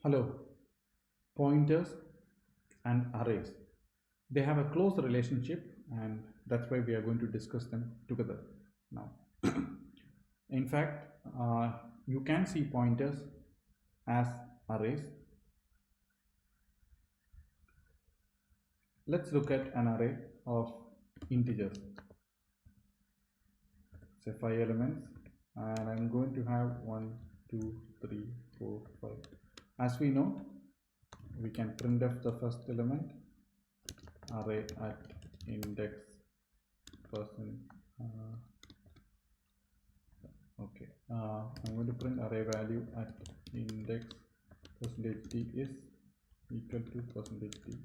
Hello, pointers and arrays. They have a close relationship, and that's why we are going to discuss them together now. In fact, you can see pointers as arrays. Let's look at an array of integers, say 5 elements, and I'm going to have 1, 2, 3, 4, 5. As we know, we can print f the first element, array at index percent. Okay, I'm going to print array value at index percentage d is equal to percentage d.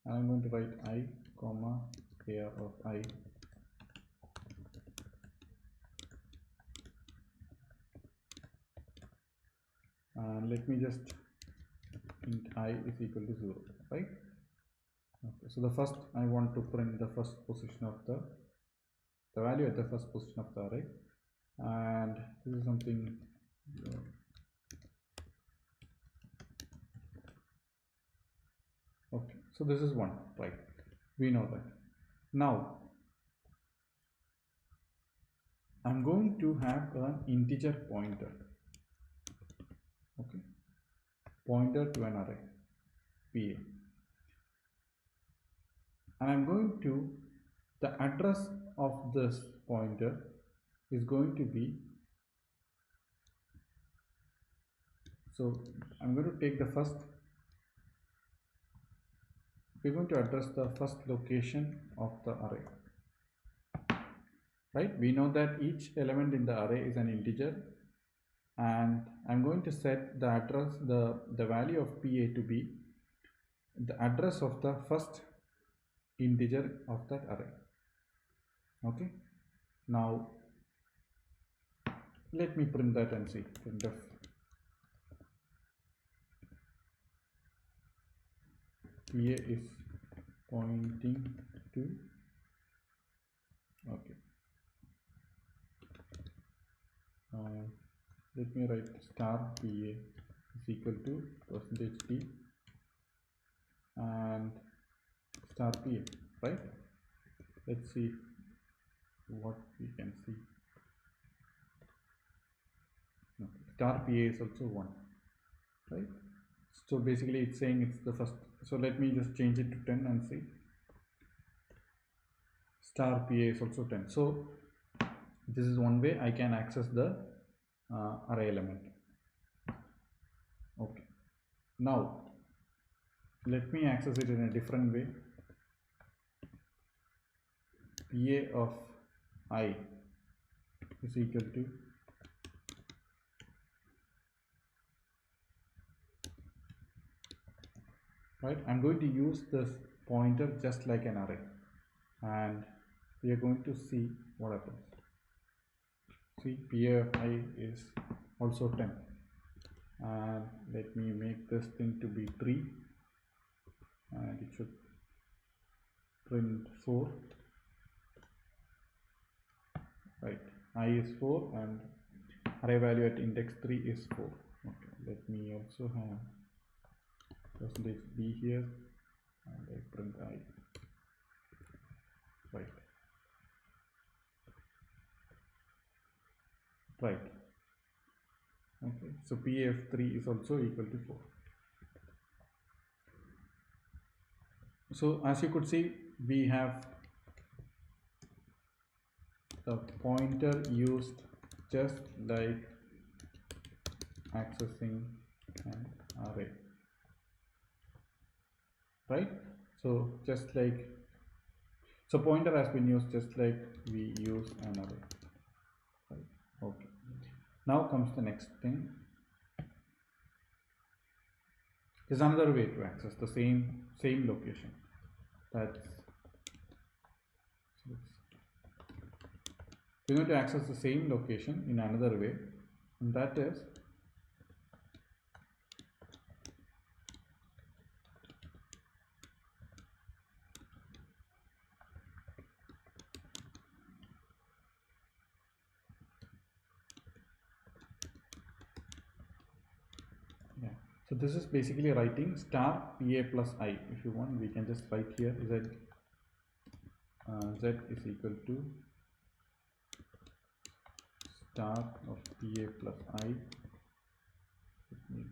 I'm going to write I comma ar of I, and let me just int I is equal to 0, right? Okay, so the first I want to print the first position of the value at the first position of the array, and this is something okay, so this is 1, right? We know that. Now I'm going to have an integer pointer, okay, pointer to an array PA, and I'm going to, the address of this pointer is going to be, so I'm going to take the first, we're going to address the first location of the array, right? We know that each element in the array is an integer, and I'm going to set the address, the value of PA to be the address of the first integer of that array. Okay, now let me print that and see. Printf PA is pointing to, okay, let me write star PA is equal to percentage d and star PA, right? Let's see what we can see. Okay. Star PA is also 1, right? So basically it's saying it's the first, so let me just change it to 10 and see. Star PA is also 10. So this is one way I can access the array element. Okay, now let me access it in a different way. PA of I is equal to right. I'm going to use this pointer just like an array, and we are going to see what happens. See, PA of I is also 10, and let me make this thing to be 3, and it should print 4, right? I is 4 and array value at index 3 is 4. Okay, let me also have percentage d here, and I print I, right? Right. Okay, so PF3 is also equal to 4. So as you could see, we have the pointer used just like accessing an array, right? So just like, so pointer has been used just like we use an array, right? Okay, now comes the next thing. There's another way to access the same location. That's, so we're going to access the same location in another way, and that is So this is basically writing star pa plus I. If you want, we can just write here z is equal to star of pa plus I. Let me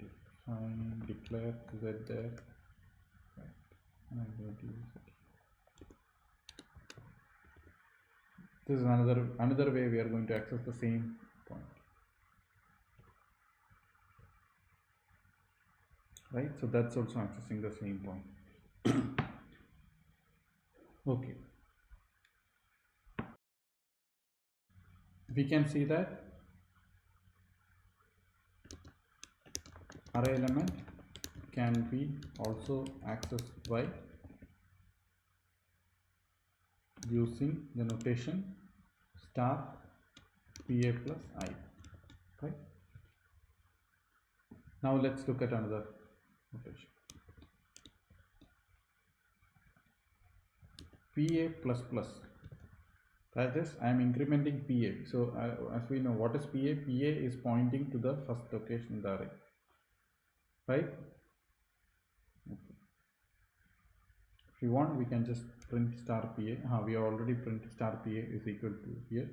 declare z there, and I'm going to use it. This is another way we are going to access the same point, right? So that's also accessing the same point. Okay, we can see that array element can be also accessed by using the notation star pa plus I, right? Now let's look at another notation, pa plus plus. That is, I am incrementing pa. So as we know, what is pa? Pa is pointing to the first location in the array, right? Okay. If you want, we can just print star pa. We have already print star pa is equal to here,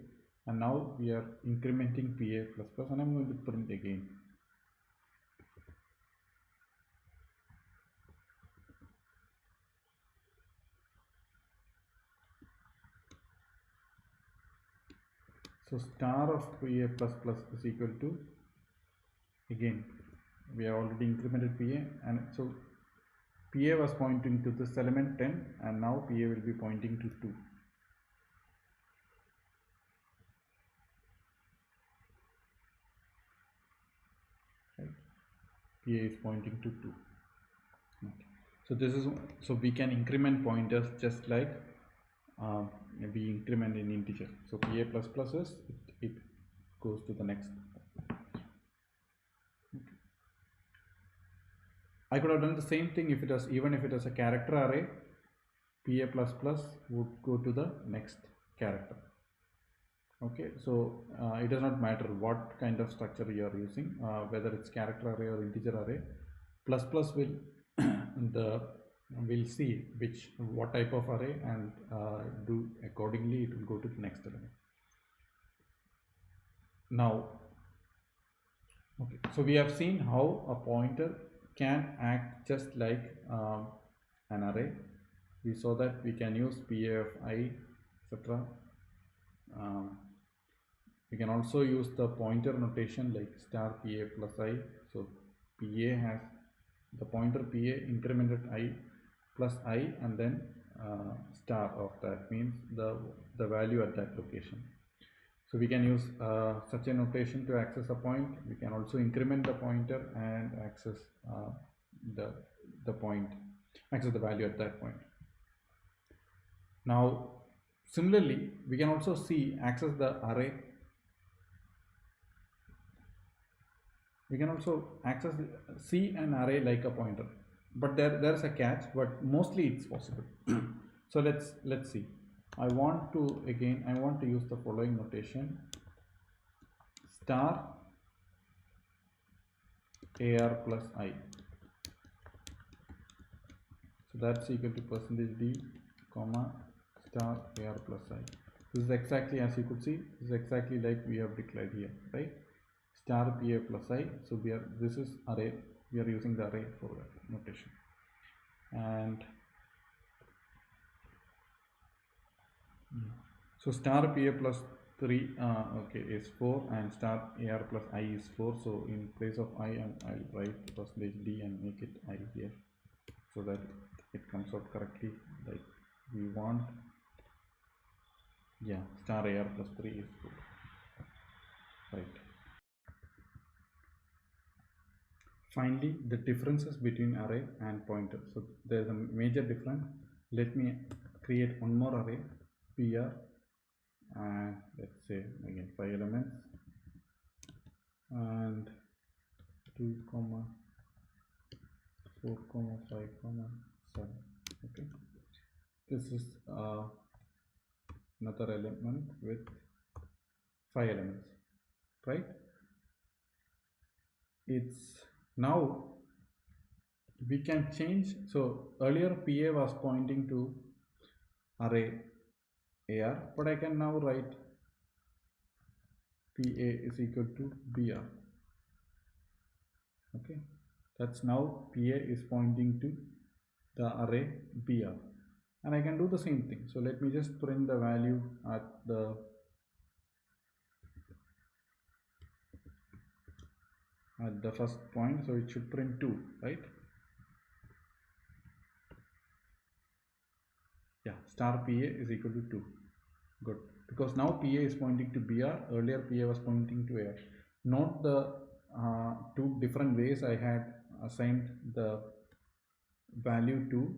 and now we are incrementing pa plus plus, and I'm going to print again. So star of pa plus plus is equal to, again, we have already incremented pa, and so pa was pointing to this element 10, and now pa will be pointing to 2. Right? Pa is pointing to 2. Okay. So this is, so we can increment pointers just like we increment in integer. So pa plus plus is it goes to the next. Okay. I could have done the same thing if it was, even if it was a character array, pa plus plus would go to the next character. Okay, so it does not matter what kind of structure you are using, whether it's character array or integer array. Plus plus will we'll see what type of array, and do accordingly it will go to the next element. Now, okay, so we have seen how a pointer can act just like an array. We saw that we can use pa of I, etc. We can also use the pointer notation like star pa plus I. So pa has the pointer pa incremented I plus I, and then star of that means the value at that location. So we can use such a notation to access a point. We can also increment the pointer and access the point, access the value at that point. Now similarly, we can also access the array. We can also see an array like a pointer, but there's a catch, but mostly it's possible. So let's see. I want to use the following notation: star ar plus I. So that's equal to %d comma star ar plus I. This is exactly, as you could see, this is exactly like we have declared here, right? Star pa plus I. So this is array, we are using the array for that notation. And so star pa plus 3 okay is 4, and star ar plus I is 4. So in place of I, I'll write %d and make it I here, so that it comes out correctly like we want. Yeah, star ar plus 3 is 4, right? Finally, the differences between array and pointer. So there's a major difference. Let me create one more array, pr, and let's say again 5 elements and 2 comma 4 comma 5 comma 7. Okay, this is another element with 5 elements, right? It's now we can change. So earlier PA was pointing to array AR, but I can now write PA is equal to BR. Okay, that's now PA is pointing to the array BR, and I can do the same thing. So let me just print the value at the first point. So it should print 2, right? Yeah, star PA is equal to 2. Good, because now PA is pointing to BR. Earlier PA was pointing to AR. Note the two different ways I had assigned the value to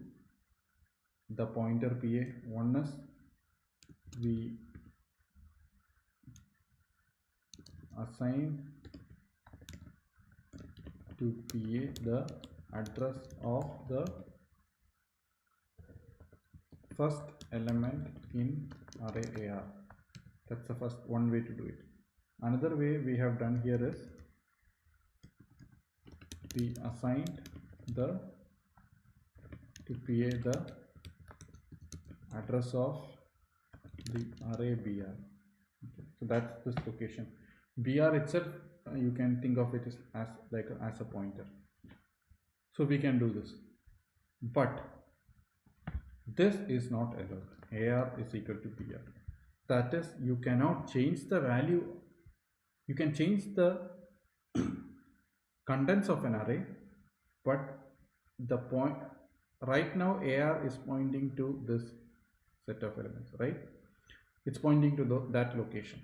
the pointer PA. One is we assigned to PA the address of the first element in array AR. That's the first one way to do it. Another way we have done here is we assigned the to PA the address of the array BR. Okay. So that's this location. BR itself, you can think of it as like as a pointer. So we can do this, but this is not allowed. AR is equal to BR. That is, you cannot change the value. You can change the contents of an array, but the point right now AR is pointing to this set of elements, right? It's pointing to that location,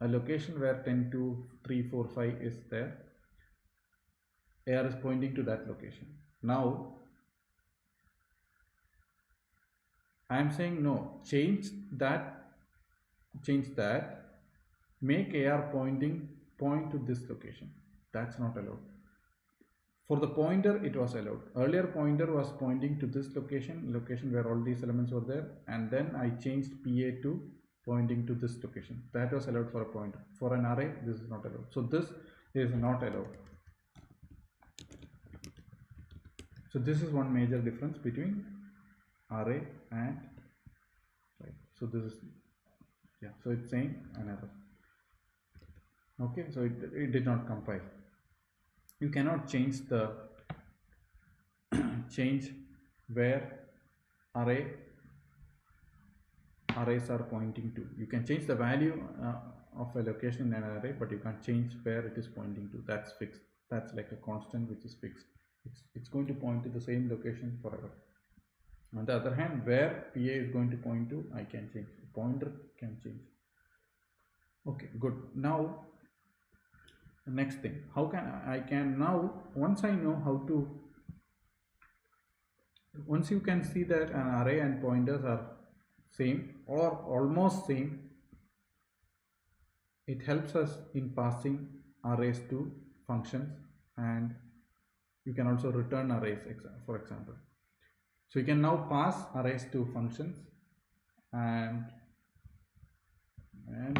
a location where 10 2 3 4 5 is there. AR is pointing to that location. Now I am saying no, change that, make AR point to this location. That's not allowed. For the pointer it was allowed. Earlier pointer was pointing to this location where all these elements were there, and then I changed PA to pointing to this location. That was allowed for a pointer. For an array this is not allowed. So this is not allowed. So this is one major difference between array and, right? So this is, yeah, so it's saying an error. Okay, so it did not compile. You cannot change the change where arrays are pointing to. You can change the value of a location in an array, but you can't change where it is pointing to. That's fixed. That's like a constant which is fixed. It's going to point to the same location forever. On the other hand, where PA is going to point to, I can change. Pointer can change. Okay, good. Now next thing, how can I can now, once I know how to, once you can see that an array and pointers are same or almost same, it helps us in passing arrays to functions, and you can also return arrays, for example. So you can now pass arrays to functions and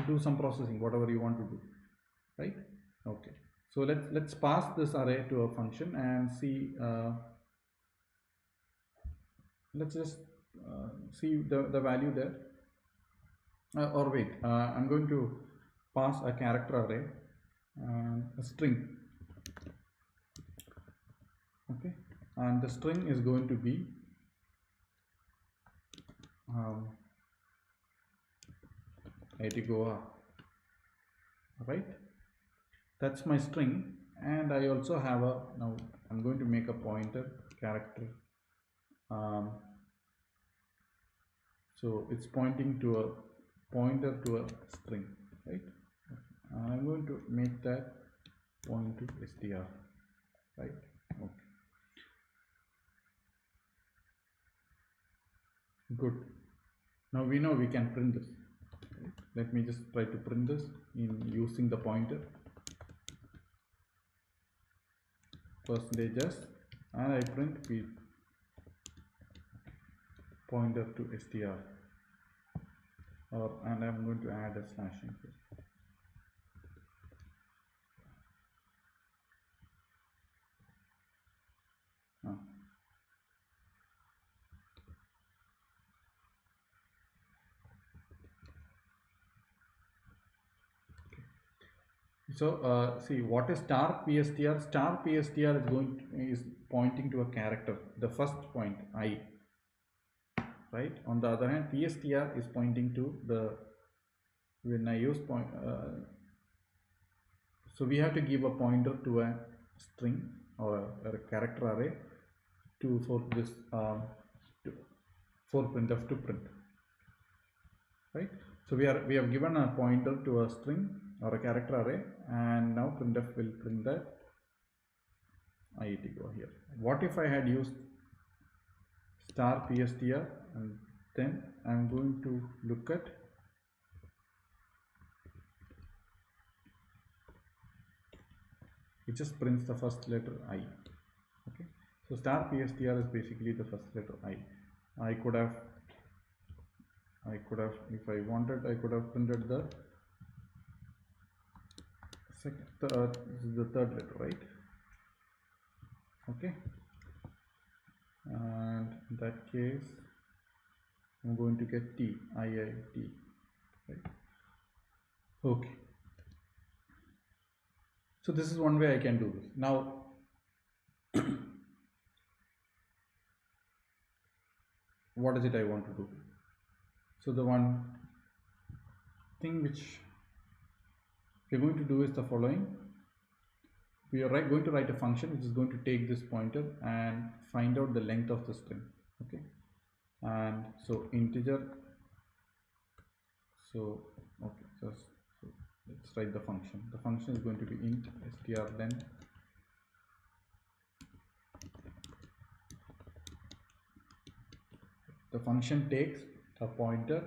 do some processing, whatever you want to do, right? Okay, so let's pass this array to a function and see. Let's just see the value there. Or wait, I'm going to pass a character array, a string. Okay, and the string is going to be Goa, right? That's my string, and I also have a, now I'm going to make a pointer character. So it's pointing to a pointer to a string, right? I'm going to make that point to str, right? Okay, good. Now we know we can print this. Right? Let me just try to print this in using the pointer %s, and I print p pointer to str, and I'm going to add a slash in here. So see, what is star PSTR? Star PSTR is pointing to a character, the first point I, right? On the other hand, PSTR is pointing to the, when I use point, so we have to give a pointer to a string or a character array to for this to, for printf to print, right? So we have given a pointer to a string or a character array, and now printf will print that IET go here. What if I had used star PSTR, and then I'm going to look at it, just prints the first letter I. Okay, so star PSTR is basically the first letter I. I could have, if I wanted, I could have printed the second, this is the third letter, right? Okay, and in that case, I'm going to get T, IIT, right? Okay. So this is one way I can do this. Now, what is it I want to do? So the one thing which we're going to do is the following. We are going to write a function which is going to take this pointer and find out the length of the string. Okay, and so integer. So okay, so let's write the function. The function is going to be int strlen. The function takes a pointer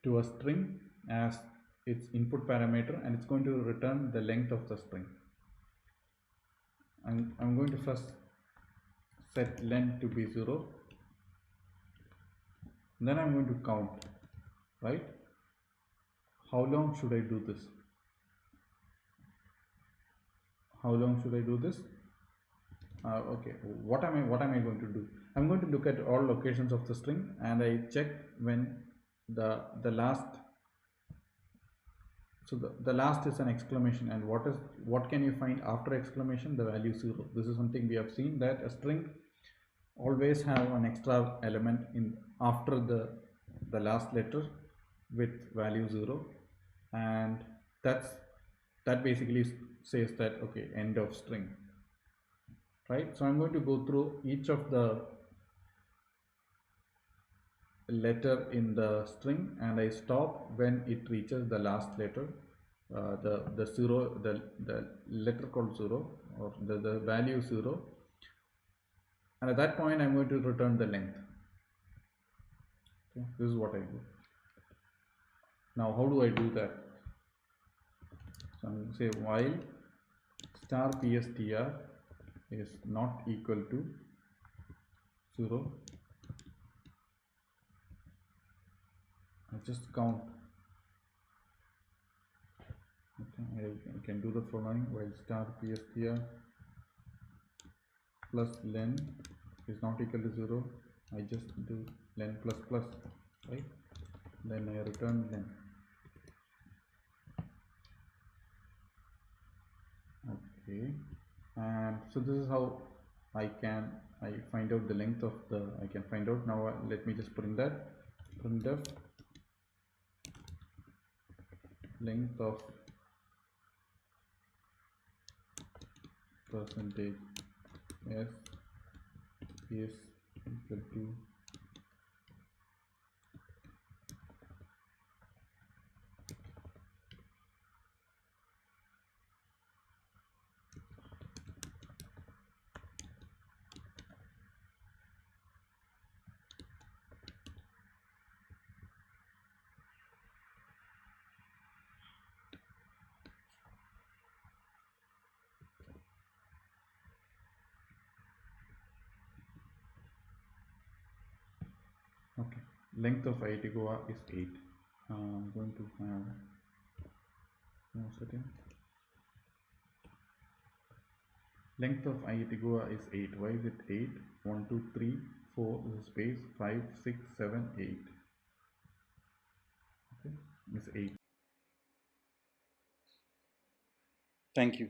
to a string as its input parameter, and it's going to return the length of the string. I'm going to first set len to be 0, then I'm going to count, right? How long should I do this? How long should I do this? Okay, what am I going to do? I'm going to look at all locations of the string, and I check when the last, so the last is an exclamation, and what can you find after exclamation? The value 0. This is something we have seen, that a string always have an extra element in after the last letter with value 0, and that basically says that okay, end of string, right? So I'm going to go through each of the letter in the string, and I stop when it reaches the last letter, the 0, the letter called 0, or the value 0, and at that point I'm going to return the length. Okay, this is what I do. Now how do I do that? So I'm going to say while star PSTR is not equal to 0, I just count. Okay, I can do the following. While star PSTR plus len is not equal to 0, I just do len plus plus, right? Then I return len. Okay, and so this is how I find out the length of the, I can find out. Now let me just print that. Printf length of percentage s is equal to okay, length of IIT Goa is 8. I'm going to have no setting. Length of IIT Goa is 8. Why is it 8? 1, 2, 3, 4 is a space, 5, 6, 7, 8. Okay, it's 8. Thank you.